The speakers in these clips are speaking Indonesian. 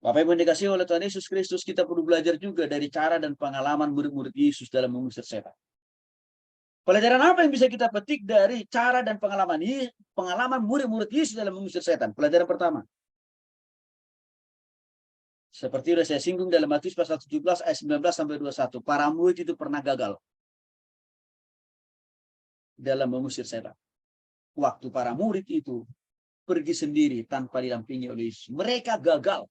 Bapak Ibu yang dikasihi oleh Tuhan Yesus Kristus, kita perlu belajar juga dari cara dan pengalaman murid-murid Yesus dalam mengusir setan. Pelajaran apa yang bisa kita petik dari cara dan pengalaman murid-murid Yesus dalam mengusir setan? Pelajaran pertama. Seperti sudah saya singgung dalam Matius pasal 17 ayat 19 sampai 21. Para murid itu pernah gagal dalam mengusir setan. Waktu para murid itu pergi sendiri tanpa didampingi oleh Yesus. Mereka gagal.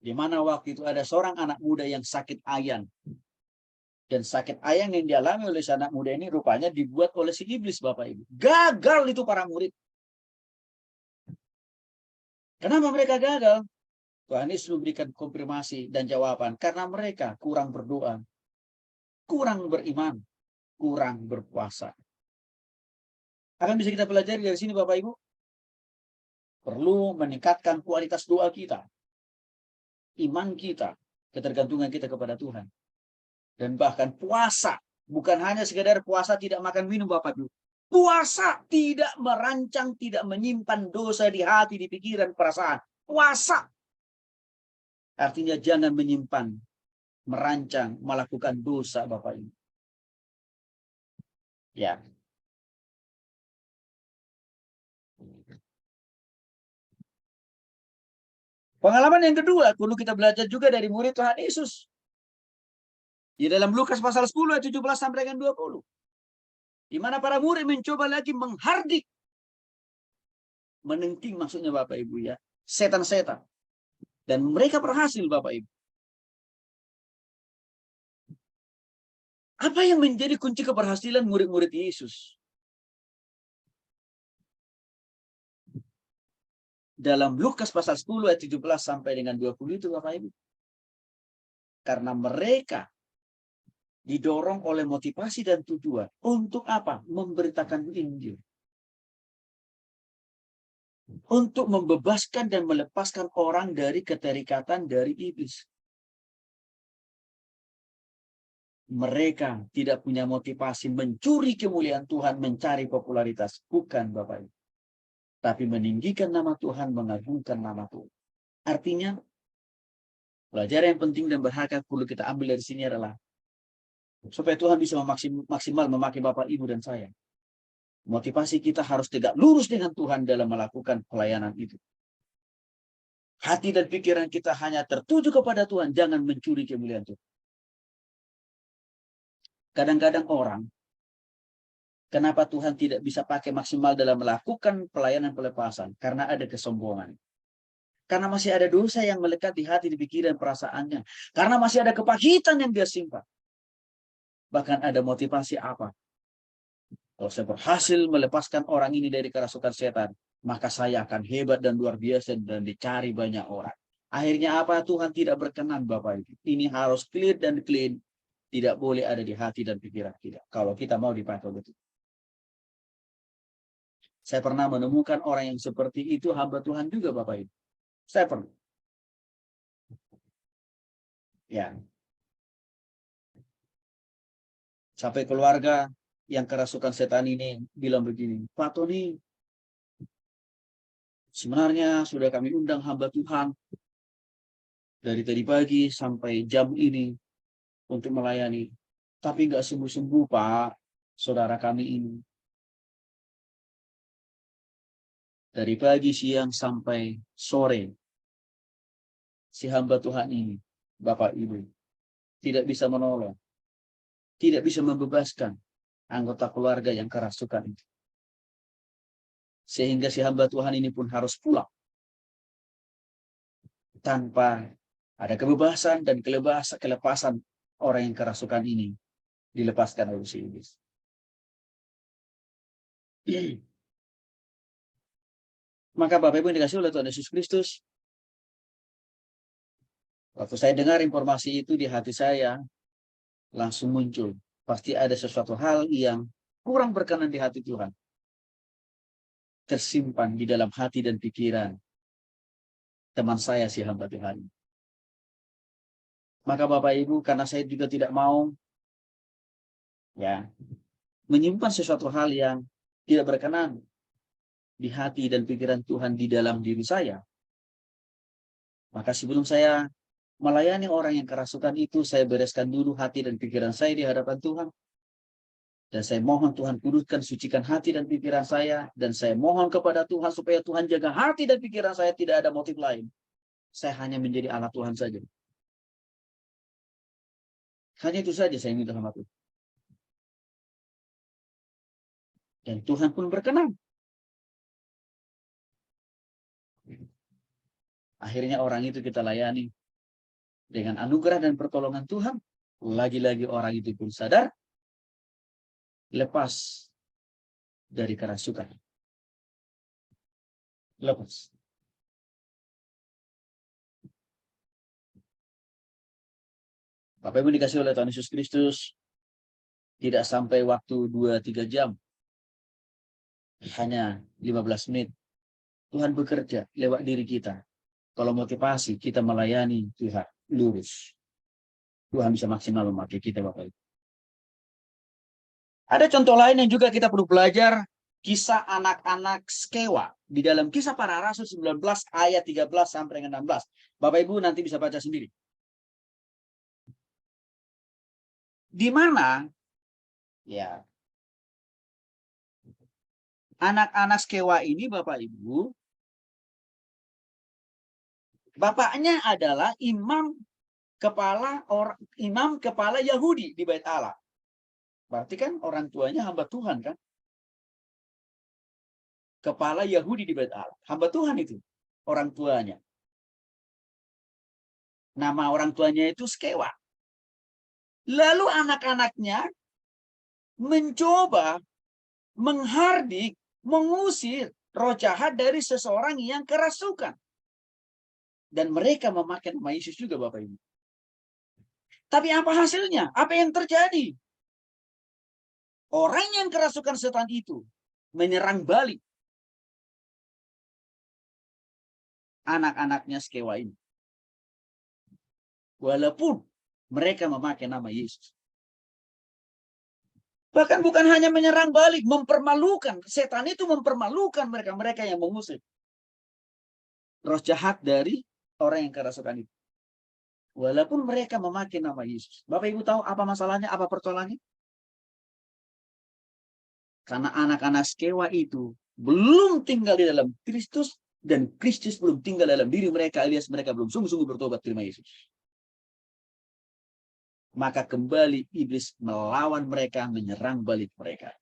Di mana waktu itu ada seorang anak muda yang sakit ayan. Dan sakit ayan yang dialami oleh si anak muda ini rupanya dibuat oleh si iblis, Bapak Ibu. Gagal itu para murid. Kenapa mereka gagal? Tuhan Yesus memberikan konfirmasi dan jawaban. Karena mereka kurang berdoa, kurang beriman, kurang berpuasa. Akan bisa kita pelajari dari sini, Bapak Ibu. Perlu meningkatkan kualitas doa kita, iman kita, ketergantungan kita kepada Tuhan. Dan bahkan puasa, bukan hanya sekedar puasa tidak makan minum, Bapak Ibu. Puasa tidak merancang, tidak menyimpan dosa di hati, di pikiran, perasaan. Puasa artinya jangan menyimpan, merancang, melakukan dosa, Bapak Ibu. Ya. Pengalaman yang kedua, perlu kita belajar juga dari murid Tuhan Yesus. Di dalam Lukas pasal 10 ayat 17 sampai dengan 20. Di mana para murid mencoba lagi menghardik, menengking maksudnya Bapak Ibu ya, setan-setan. Dan mereka berhasil Bapak Ibu. Apa yang menjadi kunci keberhasilan murid-murid Yesus? Dalam Lukas pasal 10 ayat 17 sampai dengan 20 itu Bapak Ibu. Karena mereka didorong oleh motivasi dan tujuan. Untuk apa? Memberitakan Injil. Untuk membebaskan dan melepaskan orang dari keterikatan dari iblis. Mereka tidak punya motivasi mencuri kemuliaan Tuhan, mencari popularitas. Bukan Bapak Ibu. Tapi meninggikan nama Tuhan, mengagungkan nama Tuhan. Artinya, pelajaran yang penting dan berharga perlu kita ambil dari sini adalah supaya Tuhan bisa maksimal memakai Bapak, Ibu, dan saya. Motivasi kita harus tegak lurus dengan Tuhan dalam melakukan pelayanan itu. Hati dan pikiran kita hanya tertuju kepada Tuhan, jangan mencuri kemuliaan Tuhan. Kadang-kadang orang, kenapa Tuhan tidak bisa pakai maksimal dalam melakukan pelayanan pelepasan? Karena ada kesombongan. Karena masih ada dosa yang melekat di hati, di pikiran, perasaannya. Karena masih ada kepahitan yang dia simpan. Bahkan ada motivasi apa? Kalau saya berhasil melepaskan orang ini dari kerasukan setan, maka saya akan hebat dan luar biasa dan dicari banyak orang. Akhirnya apa? Tuhan tidak berkenan Bapak Ibu. Ini harus clear dan clean. Tidak boleh ada di hati dan pikiran kita. Kalau kita mau dipakai betul. Saya pernah menemukan orang yang seperti itu hamba Tuhan juga Bapak Ibu. Saya pernah. Ya. Sampai keluarga yang kerasukan setan ini bilang begini, Pak Tony, sebenarnya sudah kami undang hamba Tuhan dari tadi pagi sampai jam ini untuk melayani. Tapi nggak sembuh-sembuh, Pak, saudara kami ini. Dari pagi, siang, sampai sore, si hamba Tuhan ini, Bapak Ibu, tidak bisa menolong, tidak bisa membebaskan anggota keluarga yang kerasukan itu. Sehingga si hamba Tuhan ini pun harus pulang. Tanpa ada kebebasan dan kelepasan orang yang kerasukan ini dilepaskan oleh si iblis. Maka Bapak Ibu yang dikasih oleh Tuhan Yesus Kristus, waktu saya dengar informasi itu di hati saya, langsung muncul. Pasti ada sesuatu hal yang kurang berkenan di hati Tuhan. Tersimpan di dalam hati dan pikiran teman saya si hamba Tuhan. Maka Bapak Ibu, karena saya juga tidak mau ya menyimpan sesuatu hal yang tidak berkenan di hati dan pikiran Tuhan di dalam diri saya, Maka sebelum saya melayani orang yang kerasukan itu, saya bereskan dulu hati dan pikiran saya di hadapan Tuhan. Dan saya mohon Tuhan kuduskan, sucikan hati dan pikiran saya. Dan saya mohon kepada Tuhan supaya Tuhan jaga hati dan pikiran saya, tidak ada motif lain. Saya hanya menjadi alat Tuhan saja. Hanya itu saja saya minta sama Tuhan. Dan Tuhan pun berkenan. Akhirnya orang itu kita layani dengan anugerah dan pertolongan Tuhan. Lagi-lagi orang itu pun sadar, lepas dari kerasukan. Lepas. Bapak Ibu dikasih oleh Tuhan Yesus Kristus, tidak sampai waktu 2-3 jam. Hanya 15 menit. Tuhan bekerja lewat diri kita. Kalau motivasi kita melayani Tuhan lurus. Tuhan bisa maksimal memakai kita, Bapak Ibu. Ada contoh lain yang juga kita perlu belajar, kisah anak-anak Skewa di dalam Kisah Para Rasul 19 ayat 13 sampai dengan 16. Bapak Ibu nanti bisa baca sendiri. Di mana ya anak-anak Skewa ini, Bapak Ibu, bapaknya adalah imam kepala Yahudi di Bait Allah. Berarti kan orang tuanya hamba Tuhan kan? Kepala Yahudi di Bait Allah. Hamba Tuhan itu orang tuanya. Nama orang tuanya itu Skewa. Lalu anak-anaknya mencoba menghardik, mengusir roh jahat dari seseorang yang kerasukan. Dan mereka memakai nama Yesus juga, Bapak Ibu. Tapi apa hasilnya? Apa yang terjadi? Orang yang kerasukan setan itu menyerang balik anak-anaknya Skewa ini. Walaupun mereka memakai nama Yesus. Bahkan bukan hanya menyerang balik, mempermalukan. Setan itu mempermalukan mereka yang mengusir roh jahat dari orang yang kerasukan itu. Walaupun mereka memakai nama Yesus. Bapak Ibu tahu apa masalahnya, apa persoalannya? Karena anak-anak Skewa itu belum tinggal di dalam Kristus, dan Kristus belum tinggal dalam diri mereka, alias mereka belum sungguh-sungguh bertobat terima Yesus. Maka kembali iblis melawan mereka, menyerang balik mereka.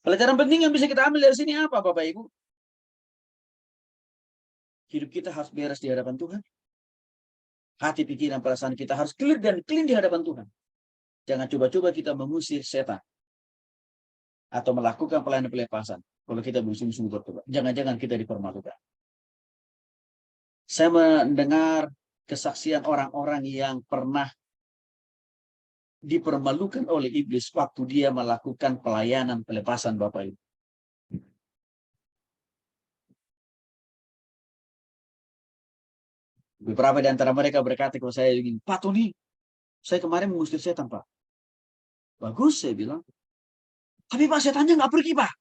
Pelajaran penting yang bisa kita ambil dari sini apa, Bapak Ibu? Hidup kita harus beres di hadapan Tuhan. Hati, pikiran, perasaan kita harus clear dan clean di hadapan Tuhan. Jangan coba-coba kita mengusir setan atau melakukan pelayanan pelepasan kalau kita belum sungguh-sungguh bertobat. Jangan-jangan kita dipermalukan. Saya mendengar kesaksian orang-orang yang pernah dipermalukan oleh iblis waktu dia melakukan pelayanan pelepasan, Bapak Ibu. Beberapa di antara mereka berkata kalau saya ingin, Pak Tony, saya kemarin mengusir setan, Pak. Bagus, saya bilang. Tapi Pak, setannya nggak pergi, Pak.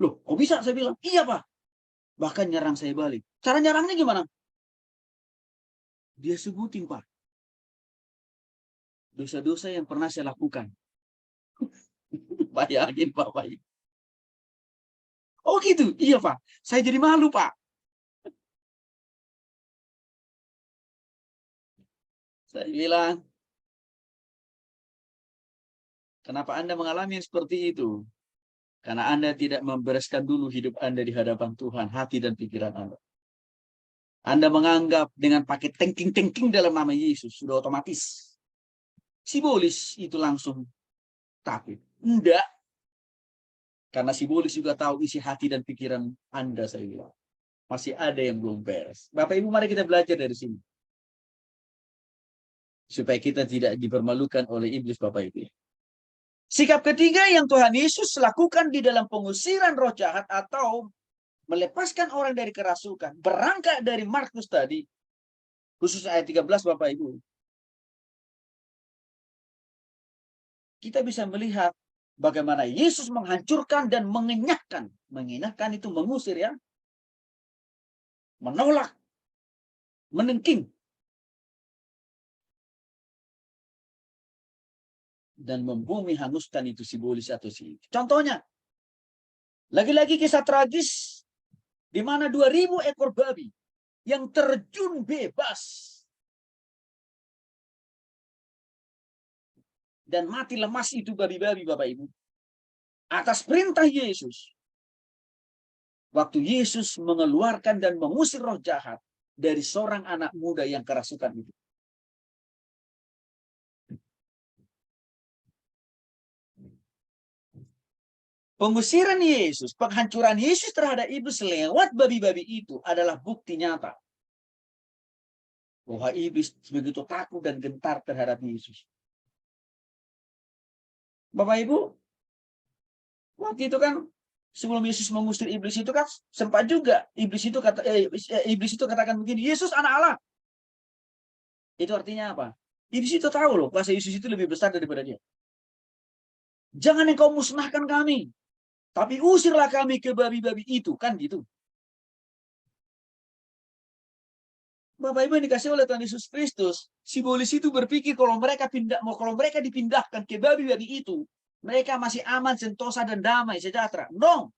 Loh, kok bisa? Saya bilang, iya, Pak. Bahkan nyerang saya balik. Cara nyerangnya gimana? Dia sebutin, Pak, dosa-dosa yang pernah saya lakukan. Bayangin, Bapak Ibu. Oh gitu? Iya, Pak. Saya jadi malu, Pak. Saya bilang, kenapa Anda mengalami seperti itu? Karena Anda tidak membereskan dulu hidup Anda di hadapan Tuhan, hati dan pikiran Anda. Anda menganggap dengan pakai tengking-tengking dalam nama Yesus, sudah otomatis. Simbolis itu langsung. Tapi enggak. Karena simbolis juga tahu isi hati dan pikiran Anda, saya bilang. Masih ada yang belum beres. Bapak Ibu, mari kita belajar dari sini. Supaya kita tidak dipermalukan oleh iblis, Bapak Ibu. Sikap ketiga yang Tuhan Yesus lakukan di dalam pengusiran roh jahat atau melepaskan orang dari kerasukan, berangkat dari Markus tadi, khusus ayat 13, Bapak Ibu. Kita bisa melihat bagaimana Yesus menghancurkan dan mengenyahkan. Mengenyahkan itu mengusir, ya. Menolak menengking, dan membumi hanguskan itu simbolis atau si. Contohnya, lagi-lagi kisah tragis di mana 2000 ekor babi yang terjun bebas dan mati lemas itu babi-babi, Bapak Ibu, atas perintah Yesus. Waktu Yesus mengeluarkan dan mengusir roh jahat dari seorang anak muda yang kerasukan itu. Pengusiran Yesus, penghancuran Yesus terhadap iblis lewat babi-babi itu adalah bukti nyata bahwa iblis begitu takut dan gentar terhadap Yesus. Bapak Ibu, waktu itu kan sebelum Yesus mengusir iblis itu kan sempat juga iblis itu katakan begini, Yesus anak Allah. Itu artinya apa? Iblis itu tahu loh, kuasa Yesus itu lebih besar daripada dia. Jangan engkau musnahkan kami, tapi usirlah kami ke babi-babi itu, kan gitu. Bapak Ibu yang dikasih oleh Tuhan Yesus Kristus, simbolis itu berpikir kalau mereka dipindahkan ke babi-babi itu, mereka masih aman, sentosa dan damai, sejahtera. No.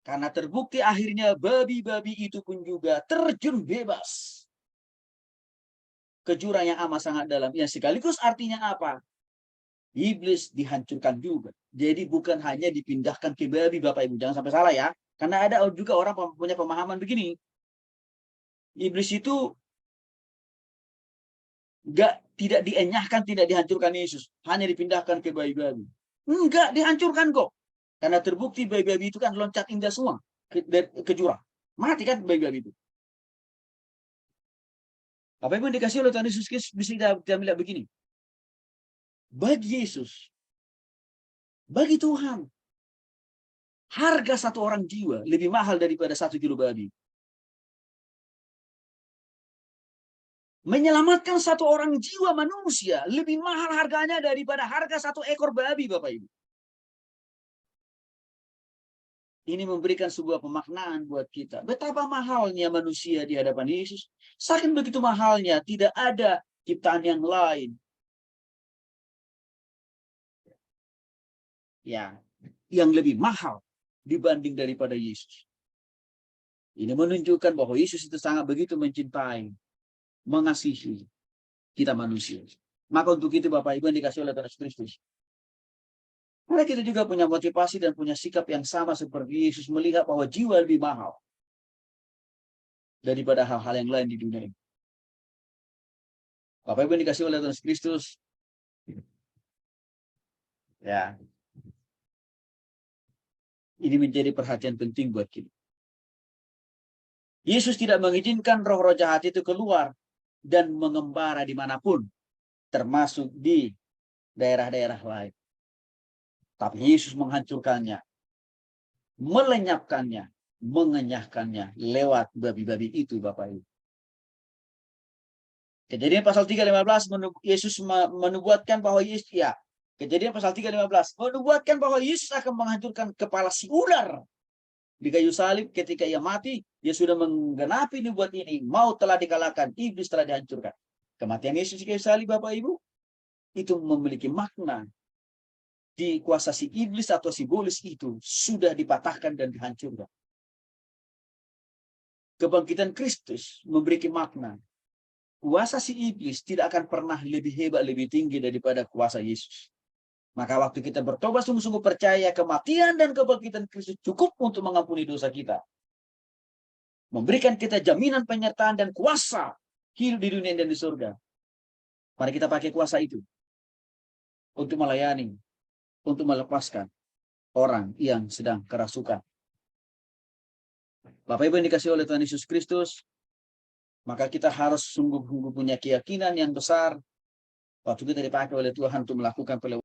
Karena terbukti akhirnya babi-babi itu pun juga terjun bebas ke jurang yang amat sangat dalam. Yang sekaligus artinya apa? Iblis dihancurkan juga. Jadi bukan hanya dipindahkan ke babi, Bapak Ibu. Jangan sampai salah ya. Karena ada juga orang punya pemahaman begini. Iblis itu tidak dienyahkan, tidak dihancurkan Yesus. Hanya dipindahkan ke babi-babi. Enggak, dihancurkan kok. Karena terbukti babi-babi itu kan loncat indah semua ke jurang. Mati kan babi-babi itu. Bapak Ibu dikasih oleh Tuhan Yesus Kristus, bisa kita melihat begini. Bagi Yesus, bagi Tuhan, harga satu orang jiwa lebih mahal daripada 1 kilo babi. Menyelamatkan satu orang jiwa manusia lebih mahal harganya daripada harga 1 ekor babi, Bapak Ibu. Ini memberikan sebuah pemaknaan buat kita. Betapa mahalnya manusia di hadapan Yesus. Saking begitu mahalnya, tidak ada ciptaan yang lain yang lebih mahal dibanding daripada Yesus. Ini menunjukkan bahwa Yesus itu sangat begitu mencintai, mengasihi kita manusia. Maka untuk itu Bapak Ibu yang dikasih oleh Tuhan Yesus Kristus, maka kita juga punya motivasi dan punya sikap yang sama seperti Yesus, melihat bahwa jiwa lebih mahal daripada hal-hal yang lain di dunia ini. Bapak Ibu yang dikasih oleh Tuhan Yesus Kristus, ya, ini menjadi perhatian penting buat kita. Yesus tidak mengizinkan roh-roh jahat itu keluar dan mengembara dimanapun, termasuk di daerah-daerah lain. Tapi Yesus menghancurkannya, melenyapkannya, mengenyahkannya lewat babi-babi itu, Bapak Ibu. Kejadian pasal 3:15, Yesus menubuatkan bahwa Yesus, Kejadian pasal 3:15 menubuatkan bahwa Yesus akan menghancurkan kepala si ular di kayu salib. Ketika ia mati, dia sudah menggenapi nubuat ini. Maut telah dikalahkan, iblis telah dihancurkan. Kematian Yesus di kayu salib, Bapak Ibu, itu memiliki makna. Di kuasa si iblis atau simbolis itu sudah dipatahkan dan dihancurkan. Kebangkitan Kristus memberi makna. Kuasa si iblis tidak akan pernah lebih hebat, lebih tinggi daripada kuasa Yesus. Maka waktu kita bertobat sungguh-sungguh percaya, kematian dan kebangkitan Kristus cukup untuk mengampuni dosa kita. Memberikan kita jaminan penyertaan dan kuasa hidup di dunia dan di surga. Mari kita pakai kuasa itu untuk melayani, untuk melepaskan orang yang sedang kerasukan. Bapak Ibu yang dikasih oleh Tuhan Yesus Kristus, maka kita harus sungguh-sungguh punya keyakinan yang besar waktu kita dipakai oleh Tuhan untuk melakukan